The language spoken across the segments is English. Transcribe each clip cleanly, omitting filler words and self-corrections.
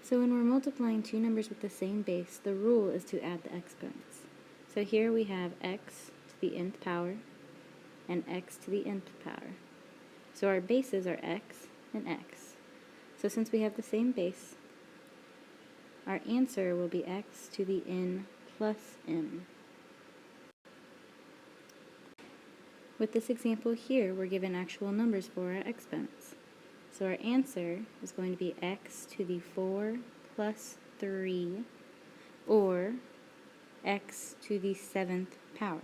So when we're multiplying two numbers with the same base, the rule is to add the exponents. So here we have x to the nth power and x to the nth power. So our bases are x and x. So since we have the same base, our answer will be x to the n plus m. With this example here, we're given actual numbers for our exponents. So our answer is going to be x to the 4 plus 3, or x to the 7th power.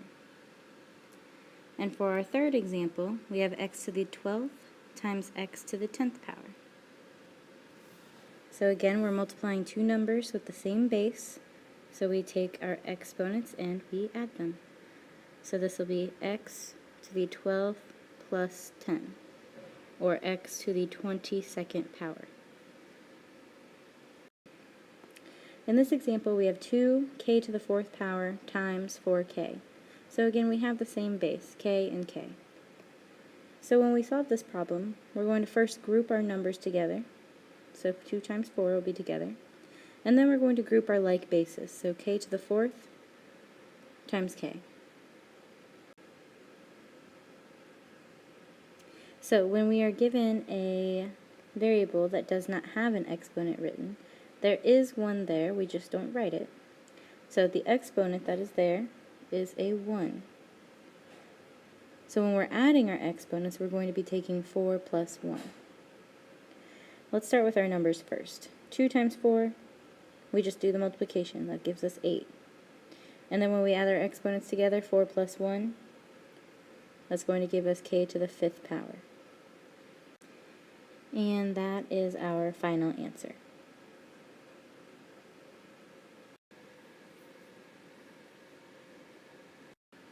And for our third example, we have x to the 12th times x to the 10th power. So again, we're multiplying two numbers with the same base, so we take our exponents and we add them. So this will be x to the 12th plus 10, or x to the 22nd power. In this example, we have 2k to the 4th power times 4k. So again, we have the same base, k and k. So when we solve this problem, we're going to first group our numbers together. So 2 times 4 will be together. And then we're going to group our like bases. So k to the 4th times k. So when we are given a variable that does not have an exponent written, there is one there, we just don't write it. So the exponent that is there is a 1. So when we're adding our exponents, we're going to be taking 4 plus 1. Let's start with our numbers first. 2 times 4, we just do the multiplication. That gives us 8. And then when we add our exponents together, 4 plus 1, that's going to give us k to the 5th power. And that is our final answer.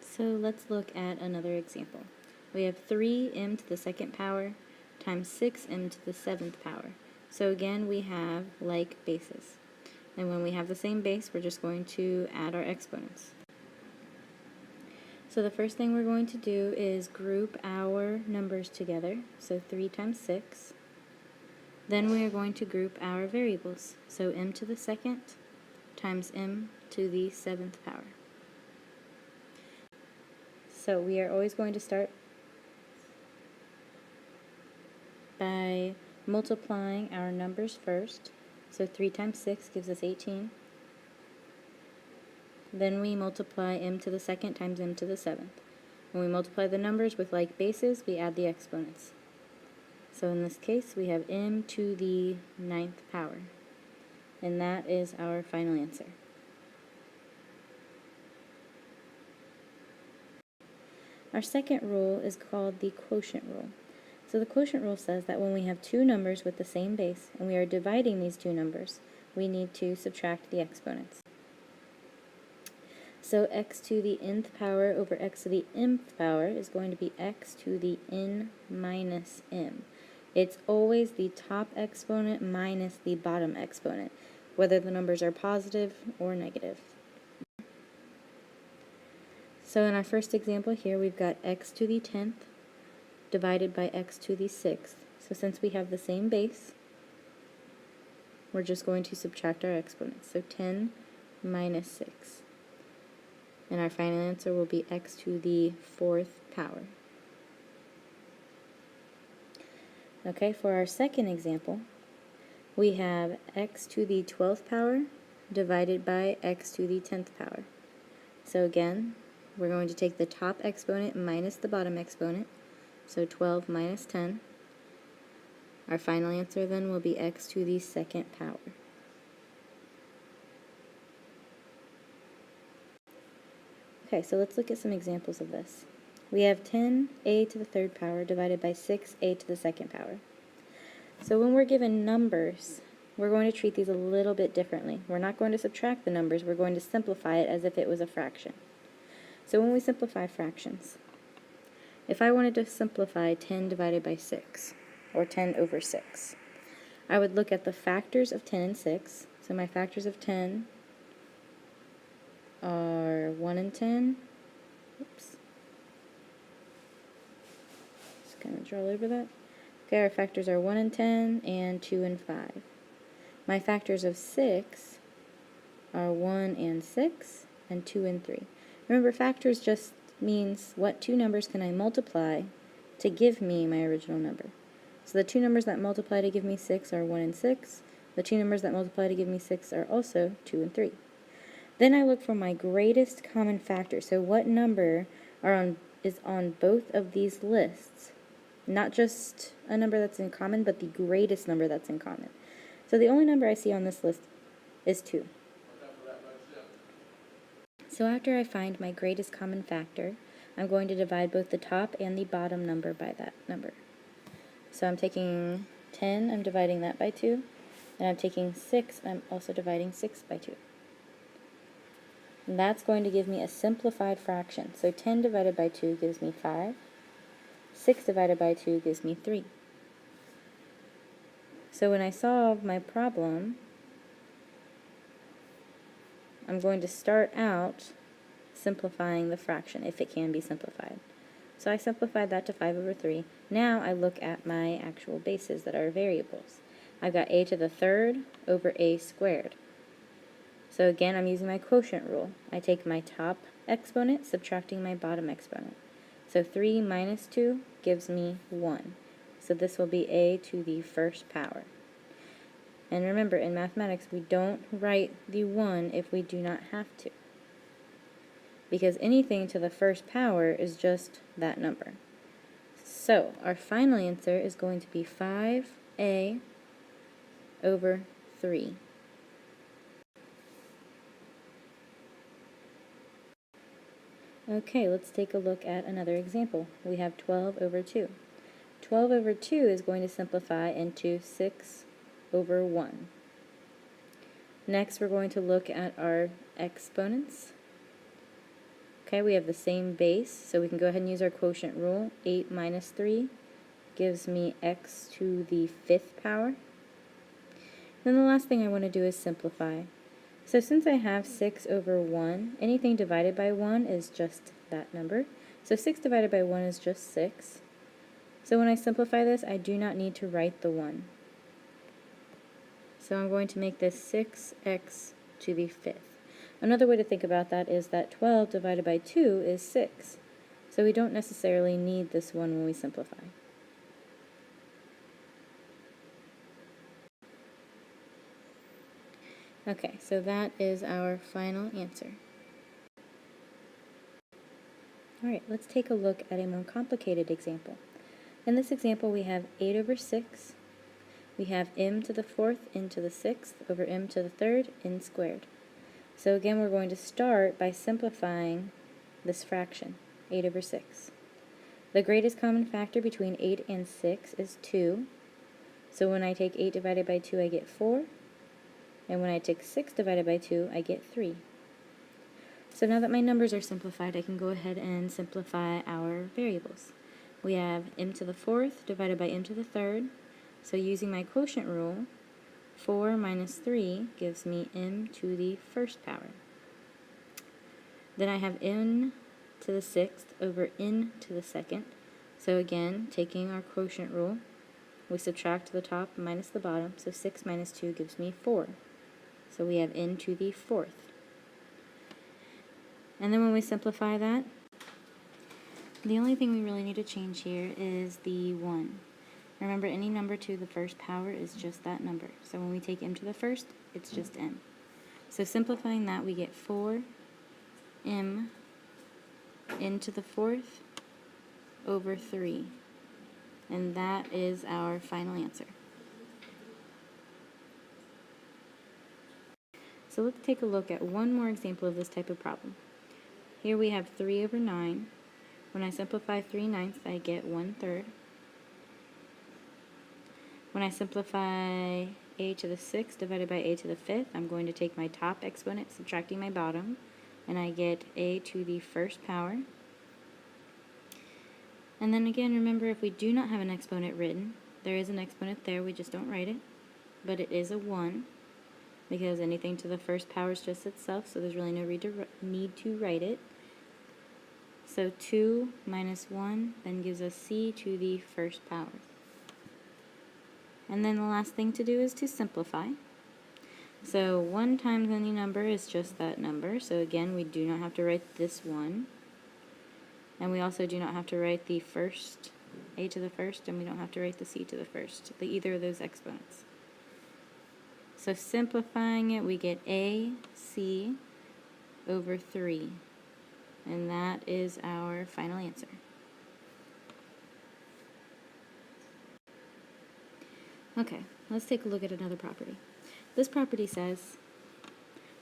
So let's look at another example. We have 3m to the 2nd power times 6m to the 7th power. So again, we have like bases. And when we have the same base, we're just going to add our exponents. So the first thing we're going to do is group our numbers together. So 3 times 6. Then we are going to group our variables. So m to the 2nd times m to the 7th power. So we are always going to start by multiplying our numbers first. So 3 times 6 gives us 18. Then we multiply m to the 2nd times m to the 7th. When we multiply the numbers with like bases, we add the exponents. So in this case, we have m to the 9th power. And that is our final answer. Our second rule is called the quotient rule. So the quotient rule says that when we have two numbers with the same base and we are dividing these two numbers, we need to subtract the exponents. So x to the nth power over x to the mth power is going to be x to the n minus m. It's always the top exponent minus the bottom exponent, whether the numbers are positive or negative. So in our first example here, we've got x to the 10th divided by x to the 6th. So since we have the same base, we're just going to subtract our exponents. So 10 minus 6. And our final answer will be x to the 4th power. Okay, for our second example, we have x to the 12th power divided by x to the 10th power. So again, we're going to take the top exponent minus the bottom exponent, so 12 minus 10. Our final answer then will be x to the 2nd power. Okay, so let's look at some examples of this. We have 10a to the 3rd power divided by 6a to the 2nd power. So when we're given numbers, we're going to treat these a little bit differently. We're not going to subtract the numbers, we're going to simplify it as if it was a fraction. So when we simplify fractions, if I wanted to simplify 10 divided by 6, or 10 over 6, I would look at the factors of 10 and 6. So my factors of 10 are 1 and 10. Oops. Just kind of draw over that. Okay, our factors are 1 and 10 and 2 and 5. My factors of 6 are 1 and 6, and 2 and 3. Remember, factors just means what two numbers can I multiply to give me my original number. So the two numbers that multiply to give me 6 are 1 and 6. The two numbers that multiply to give me 6 are also 2 and 3. Then I look for my greatest common factor. So what number is on both of these lists? Not just a number that's in common, but the greatest number that's in common. So the only number I see on this list is 2. So after I find my greatest common factor, I'm going to divide both the top and the bottom number by that number. So I'm taking 10, I'm dividing that by 2, and I'm taking 6, I'm also dividing 6 by 2. And that's going to give me a simplified fraction. So 10 divided by 2 gives me 5. 6 divided by 2 gives me 3. So when I solve my problem, I'm going to start out simplifying the fraction, if it can be simplified. So I simplified that to 5 over 3. Now I look at my actual bases that are variables. I've got a to the third over a squared. So again, I'm using my quotient rule. I take my top exponent, subtracting my bottom exponent. So 3 minus 2 gives me 1. So this will be a to the first power. And remember, in mathematics, we don't write the 1 if we do not have to, because anything to the first power is just that number. So our final answer is going to be 5a over 3. Okay, let's take a look at another example. We have 12 over 2. 12 over 2 is going to simplify into 6 over 1. Next, we're going to look at our exponents. Okay, we have the same base, so we can go ahead and use our quotient rule. 8 minus 3 gives me x to the fifth power. Then the last thing I want to do is simplify. So since I have 6 over 1, anything divided by 1 is just that number. So 6 divided by 1 is just 6. So when I simplify this, I do not need to write the 1. So I'm going to make this 6x to the fifth. Another way to think about that is that 12 divided by 2 is 6. So we don't necessarily need this 1 when we simplify. Okay, so that is our final answer. Alright, let's take a look at a more complicated example. In this example, we have 8 over 6. We have m to the fourth, n to the sixth, over m to the third, n squared. So again, we're going to start by simplifying this fraction, 8 over 6. The greatest common factor between 8 and 6 is 2. So when I take 8 divided by 2, I get 4. And when I take 6 divided by 2, I get 3. So now that my numbers are simplified, I can go ahead and simplify our variables. We have m to the fourth divided by m to the third. So using my quotient rule, 4 minus 3 gives me m to the first power. Then I have n to the sixth over n to the second. So again, taking our quotient rule, we subtract the top minus the bottom. So 6 minus 2 gives me 4. So we have n to the fourth. And then when we simplify that, the only thing we really need to change here is the 1. Remember, any number to the first power is just that number. So when we take m to the first, it's just m. So simplifying that, we get 4m n to the fourth over 3. And that is our final answer. So let's take a look at one more example of this type of problem. Here we have 3 over 9. When I simplify 3/9, I get 1/3. When I simplify a to the sixth divided by a to the fifth, I'm going to take my top exponent, subtracting my bottom, and I get a to the first power. And then again, remember, if we do not have an exponent written, there is an exponent there, we just don't write it, but it is a 1, because anything to the first power is just itself, so there's really no need to write it. So 2 minus 1 then gives us c to the first power. And then the last thing to do is to simplify. So 1 times any number is just that number. So again, we do not have to write this 1. And we also do not have to write the first, a to the first, and we don't have to write the c to the first, either of those exponents. So simplifying it, we get ac over 3. And that is our final answer. Okay, let's take a look at another property. This property says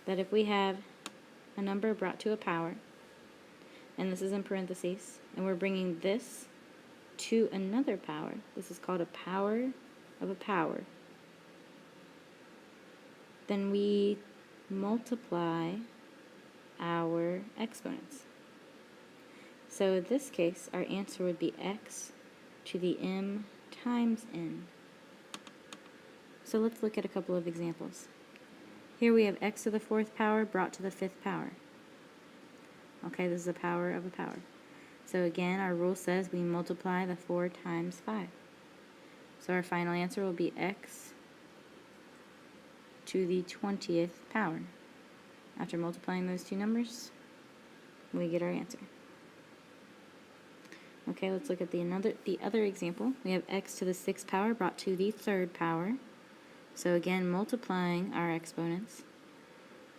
that if we have a number brought to a power, and this is in parentheses, and we're bringing this to another power, this is called a power of a power, then we multiply our exponents. So in this case, our answer would be x to the m times n. So let's look at a couple of examples. Here we have x to the 4th power brought to the 5th power. Okay, this is a power of a power. So again, our rule says we multiply the 4 times 5. So our final answer will be x to the 20th power. After multiplying those two numbers, we get our answer. Okay, let's look at the other example. We have x to the 6th power brought to the 3rd power. So again, multiplying our exponents,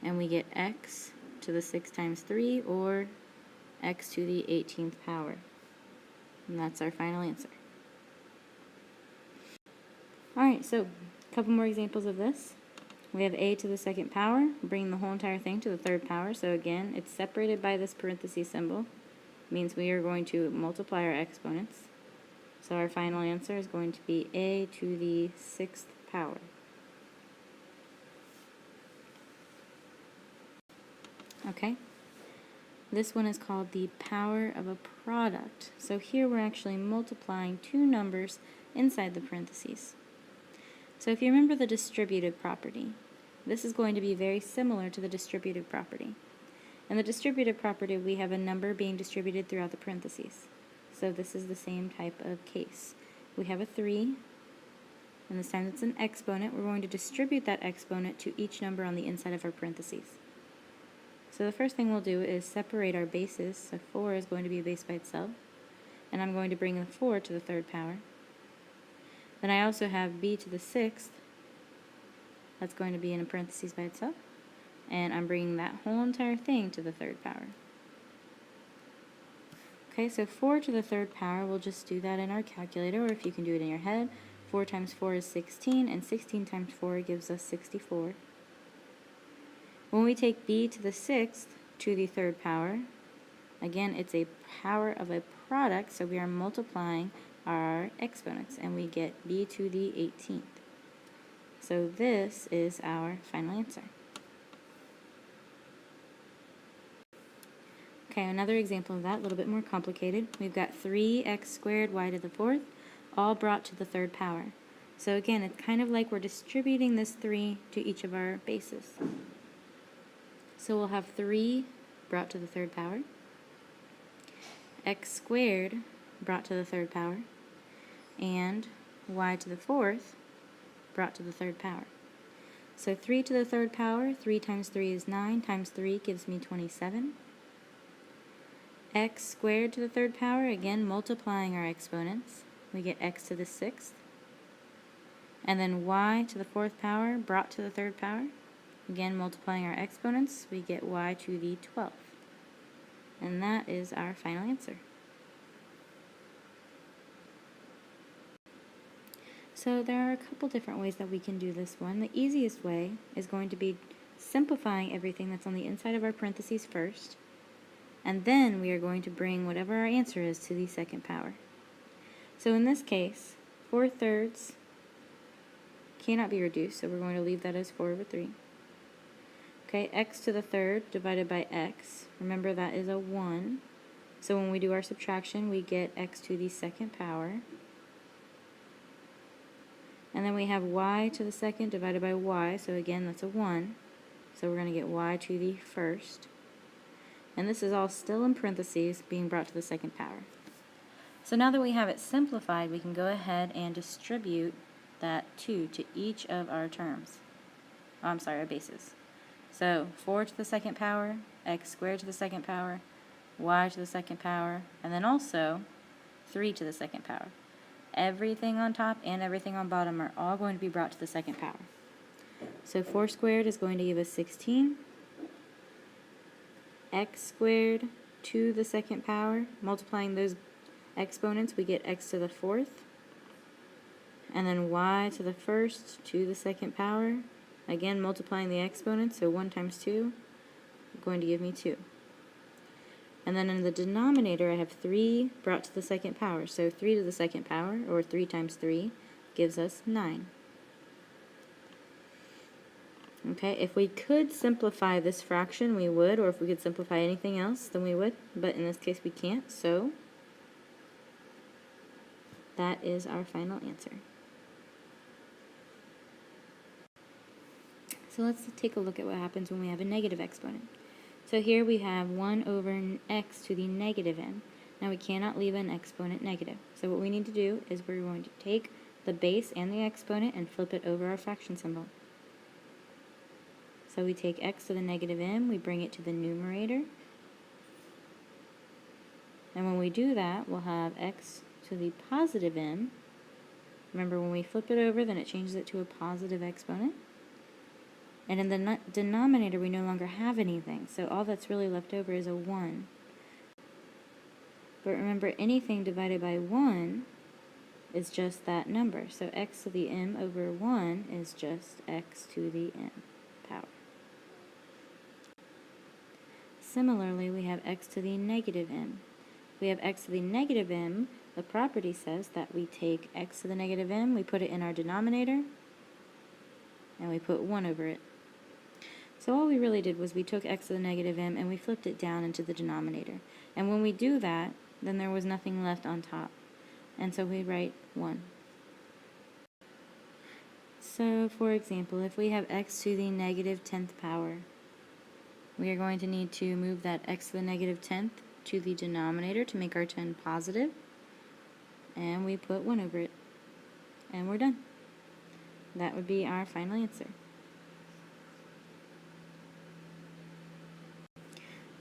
and we get x to the 6 times 3, or x to the 18th power. And that's our final answer. Alright, so a couple more examples of this. We have a to the 2nd power, bringing the whole entire thing to the 3rd power. So again, it's separated by this parenthesis symbol. It means we are going to multiply our exponents. So our final answer is going to be a to the 6th power. Okay? This one is called the power of a product. So here we're actually multiplying two numbers inside the parentheses. So if you remember the distributive property, this is going to be very similar to the distributive property. In the distributive property, we have a number being distributed throughout the parentheses. So this is the same type of case. We have a 3, and this time it's an exponent. We're going to distribute that exponent to each number on the inside of our parentheses. So the first thing we'll do is separate our bases. So 4 is going to be a base by itself, and I'm going to bring the 4 to the 3rd power. Then I also have b to the 6th. That's going to be in a parentheses by itself, and I'm bringing that whole entire thing to the 3rd power. Okay, so 4 to the 3rd power, we'll just do that in our calculator, or if you can do it in your head. 4 times 4 is 16, and 16 times 4 gives us 64. When we take b to the 6th to the 3rd power, again, it's a power of a product, so we are multiplying our exponents, and we get b to the 18th. So this is our final answer. Okay, another example of that, a little bit more complicated. We've got 3x squared y to the 4th, all brought to the 3rd power. So again, it's kind of like we're distributing this 3 to each of our bases. So we'll have 3 brought to the 3rd power, x squared brought to the 3rd power, and y to the 4th brought to the 3rd power. So 3 to the 3rd power, 3 times 3 is 9, times 3 gives me 27. X squared to the 3rd power, again multiplying our exponents, we get x to the 6th. And then y to the 4th power brought to the 3rd power, again multiplying our exponents, we get y to the 12th. And that is our final answer. So there are a couple different ways that we can do this one. The easiest way is going to be simplifying everything that's on the inside of our parentheses first, and then we are going to bring whatever our answer is to the 2nd power. So in this case, 4/3 cannot be reduced, so we're going to leave that as 4 over 3. Okay, x to the 3rd divided by x, remember that is a 1. So when we do our subtraction, we get x to the 2nd power. And then we have y to the 2nd divided by y, so again that's a 1. So we're going to get y to the 1st. And this is all still in parentheses being brought to the 2nd power. So now that we have it simplified, we can go ahead and distribute that 2 to each of our terms. our bases. So 4 to the second power, x squared to the second power, y to the second power, and then also 3 to the second power. Everything on top and everything on bottom are all going to be brought to the second power. So 4 squared is going to give us 16. X squared to the second power, multiplying those exponents, we get x to the fourth. And then y to the first to the second power, again multiplying the exponents, so 1 times 2, going to give me 2. And then in the denominator I have 3 brought to the second power, so 3 to the second power, or 3 times 3, gives us 9. Okay, if we could simplify this fraction, we would, or if we could simplify anything else, then we would, but in this case we can't, so that is our final answer. So let's take a look at what happens when we have a negative exponent. So here we have 1 over x to the negative n. Now we cannot leave an exponent negative. So what we need to do is we're going to take the base and the exponent and flip it over our fraction symbol. So we take x to the negative m, we bring it to the numerator. And when we do that, we'll have x to the positive m. Remember, when we flip it over, then it changes it to a positive exponent. And in the denominator, we no longer have anything, so all that's really left over is a 1. But remember, anything divided by 1 is just that number. So x to the m over 1 is just x to the m power. Similarly, we have x to the negative m. We have x to the negative m. The property says that we take x to the negative m, we put it in our denominator, and we put 1 over it. So all we really did was we took x to the negative m and we flipped it down into the denominator. And when we do that, then there was nothing left on top. And so we write 1. So for example, if we have x to the negative 10th power, we are going to need to move that x to the negative 10th to the denominator to make our 10 positive. And we put 1 over it. And we're done. That would be our final answer.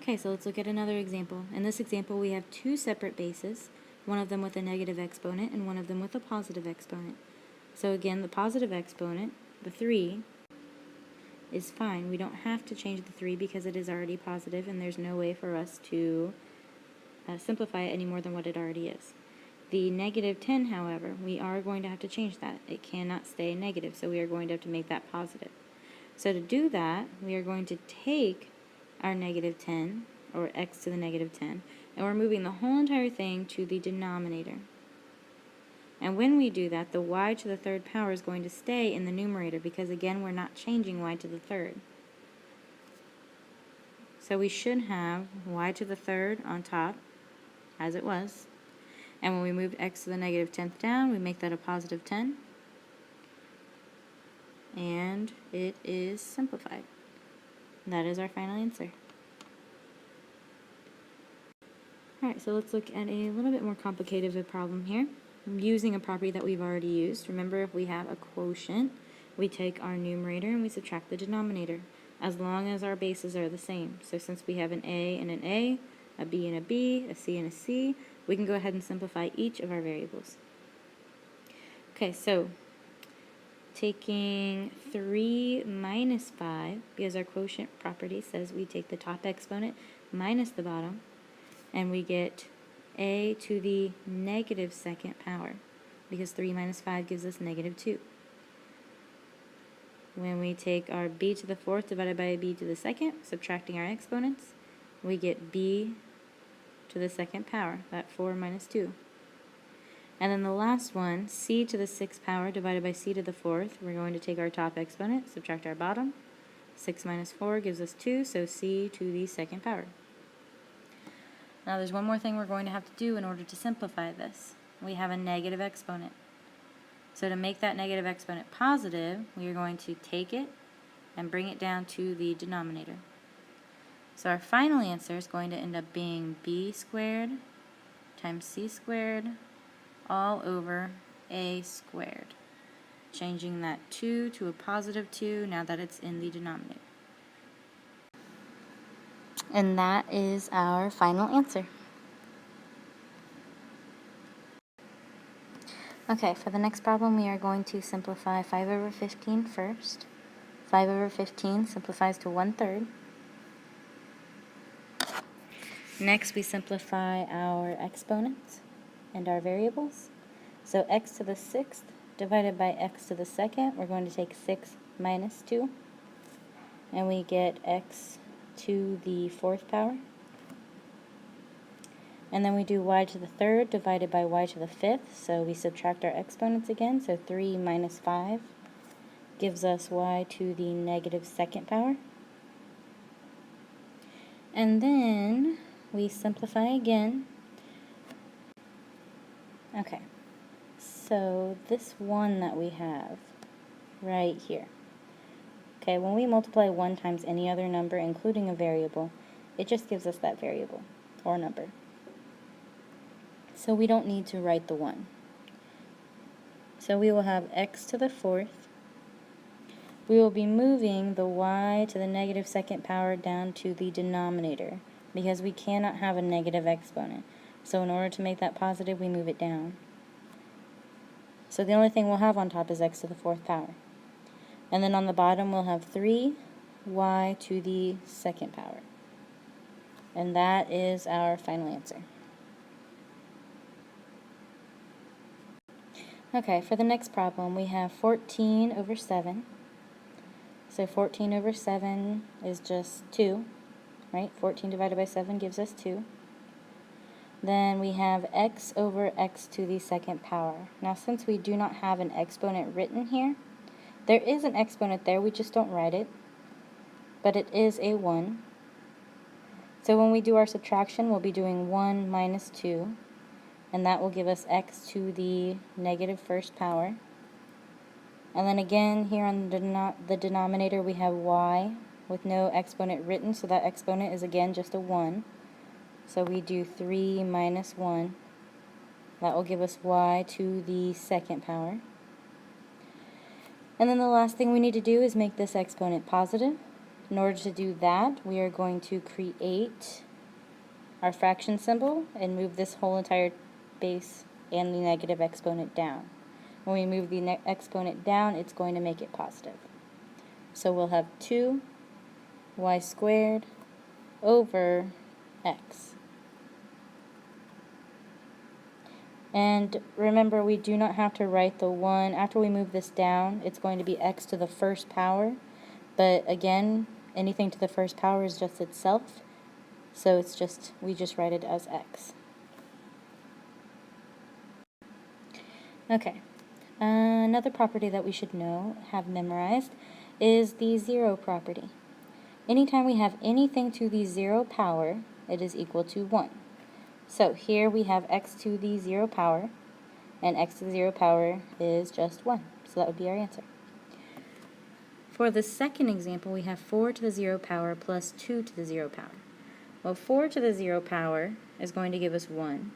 Okay, so let's look at another example. In this example, we have 2 separate bases, one of them with a negative exponent and one of them with a positive exponent. So again, the positive exponent, the 3, is fine. We don't have to change the 3 because it is already positive and there's no way for us to simplify it any more than what it already is. The negative 10, however, we are going to have to change that. It cannot stay negative, so we are going to have to make that positive. So to do that, we are going to take our negative 10, or x to the negative 10, and we're moving the whole entire thing to the denominator. And when we do that, the y to the third power is going to stay in the numerator because, again, we're not changing y to the third. So we should have y to the third on top, as it was. And when we move x to the negative 10th down, we make that a positive 10. And it is simplified. That is our final answer. Alright, so let's look at a little bit more complicated of a problem here. Using a property that we've already used. Remember, if we have a quotient, we take our numerator and we subtract the denominator, as long as our bases are the same. So since we have an a and an a b and a b, a c and a c, we can go ahead and simplify each of our variables. Okay, so taking 3 minus 5, because our quotient property says we take the top exponent minus the bottom, and we get a to the negative 2nd power, because 3 minus 5 gives us negative 2. When we take our b to the 4th divided by b to the 2nd, subtracting our exponents, we get b to the 2nd power, that 4 minus 2. And then the last one, c to the 6th power divided by c to the 4th, we're going to take our top exponent, subtract our bottom. 6 minus 4 gives us 2, so c to the 2nd power. Now there's one more thing we're going to have to do in order to simplify this. We have a negative exponent. So to make that negative exponent positive, we are going to take it and bring it down to the denominator. So our final answer is going to end up being b squared times c squared all over a squared. changing that 2 to a positive 2 now that it's in the denominator. And that is our final answer. Okay, for the next problem we are going to simplify 5 over 15 first. 5 over 15 simplifies to 1/3. Next we simplify our exponents and our variables. So x to the 6th divided by x to the 2nd, we're going to take 6 minus 2, and we get x to the 4th power. And then we do y to the 3rd divided by y to the 5th, so we subtract our exponents again, so 3 minus 5 gives us y to the negative 2nd power. And then we simplify again. Okay, so this 1 that we have right here. Okay, when we multiply 1 times any other number, including a variable, it just gives us that variable or number. So we don't need to write the 1. So we will have x to the 4th. We will be moving the y to the negative 2nd power down to the denominator because we cannot have a negative exponent. So in order to make that positive, we move it down. So the only thing we'll have on top is x to the 4th power. And then on the bottom we'll have 3y to the 2nd power. And that is our final answer. Okay, for the next problem we have 14 over 7. So 14 over 7 is just 2, right? 14 divided by 7 gives us 2. Then we have x over x to the 2nd power. Now since we do not have an exponent written here, there is an exponent there, we just don't write it, but it is a 1. So when we do our subtraction, we'll be doing 1 minus 2, and that will give us x to the negative 1st power. And then again, here on the denominator, we have y with no exponent written, so that exponent is again just a 1. So we do 3 minus 1. That will give us y to the 2nd power. And then the last thing we need to do is make this exponent positive. In order to do that, we are going to create our fraction symbol and move this whole entire base and the negative exponent down. When we move the exponent down, it's going to make it positive. So we'll have 2y squared over x. And remember, we do not have to write the 1. After we move this down, it's going to be x to the 1st power. But again, anything to the 1st power is just itself. So it's just, we just write it as x. Okay. Another property that we should have memorized, is the 0 property. Anytime we have anything to the 0 power, it is equal to 1. So here we have x to the 0 power, and x to the 0 power is just 1. So that would be our answer. For the second example, we have 4 to the 0 power plus 2 to the 0 power. Well, 4 to the 0 power is going to give us 1.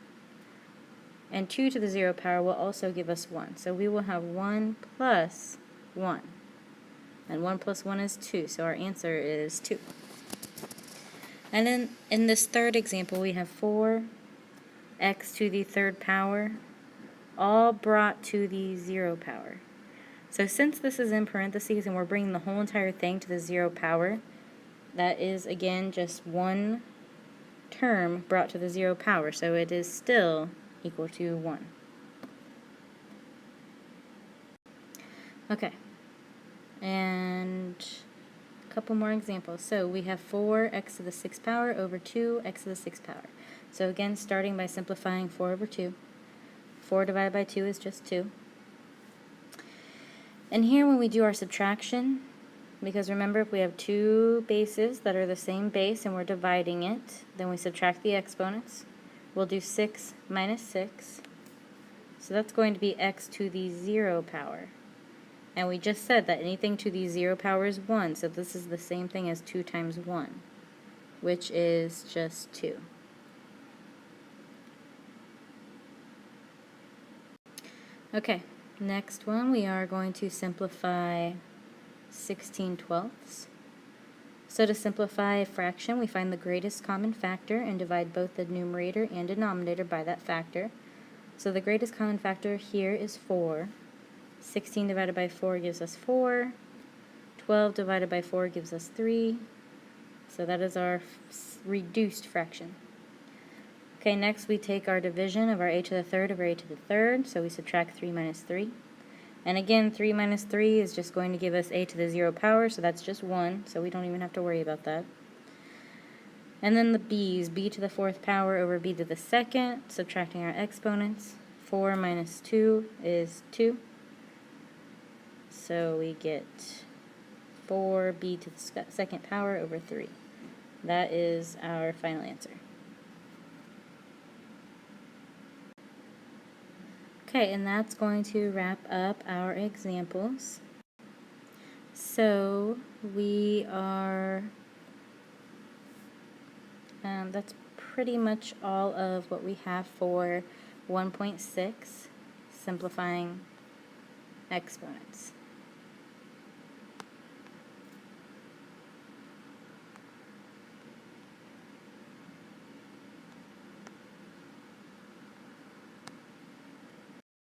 And 2 to the 0 power will also give us 1. So we will have 1 plus 1. And 1 plus 1 is 2, so our answer is 2. And then in this third example, we have 4x to the 3rd power, all brought to the 0 power. So since this is in parentheses and we're bringing the whole entire thing to the 0 power, that is, again, just one term brought to the 0 power, so it is still equal to 1. Okay, and a couple more examples. So we have 4x to the 6th power over 2x to the 6th power. So again, starting by simplifying 4 over 2. 4 divided by 2 is just 2. And here when we do our subtraction, because remember, if we have two bases that are the same base and we're dividing it, then we subtract the exponents. We'll do 6 minus 6. So that's going to be x to the 0 power. And we just said that anything to the 0 power is 1, so this is the same thing as 2 times 1, which is just 2. Okay, Next one, we are going to simplify 16/12. So to simplify a fraction, we find the greatest common factor and divide both the numerator and denominator by that factor. So the greatest common factor here is 4. 16 divided by 4 gives us 4. 12 divided by 4 gives us 3. So that is our reduced fraction. Okay, next we take our division of our a to the third over a to the third. So we subtract 3 minus 3. And again, 3 minus 3 is just going to give us a to the 0 power, so that's just 1, so we don't even have to worry about that. And then the b's, b to the 4th power over b to the 2nd, subtracting our exponents. 4 minus 2 is 2. So we get 4b to the 2nd power over 3. That is our final answer. Okay, and that's going to wrap up our examples. So we are, that's pretty much all of what we have for 1.6, simplifying exponents.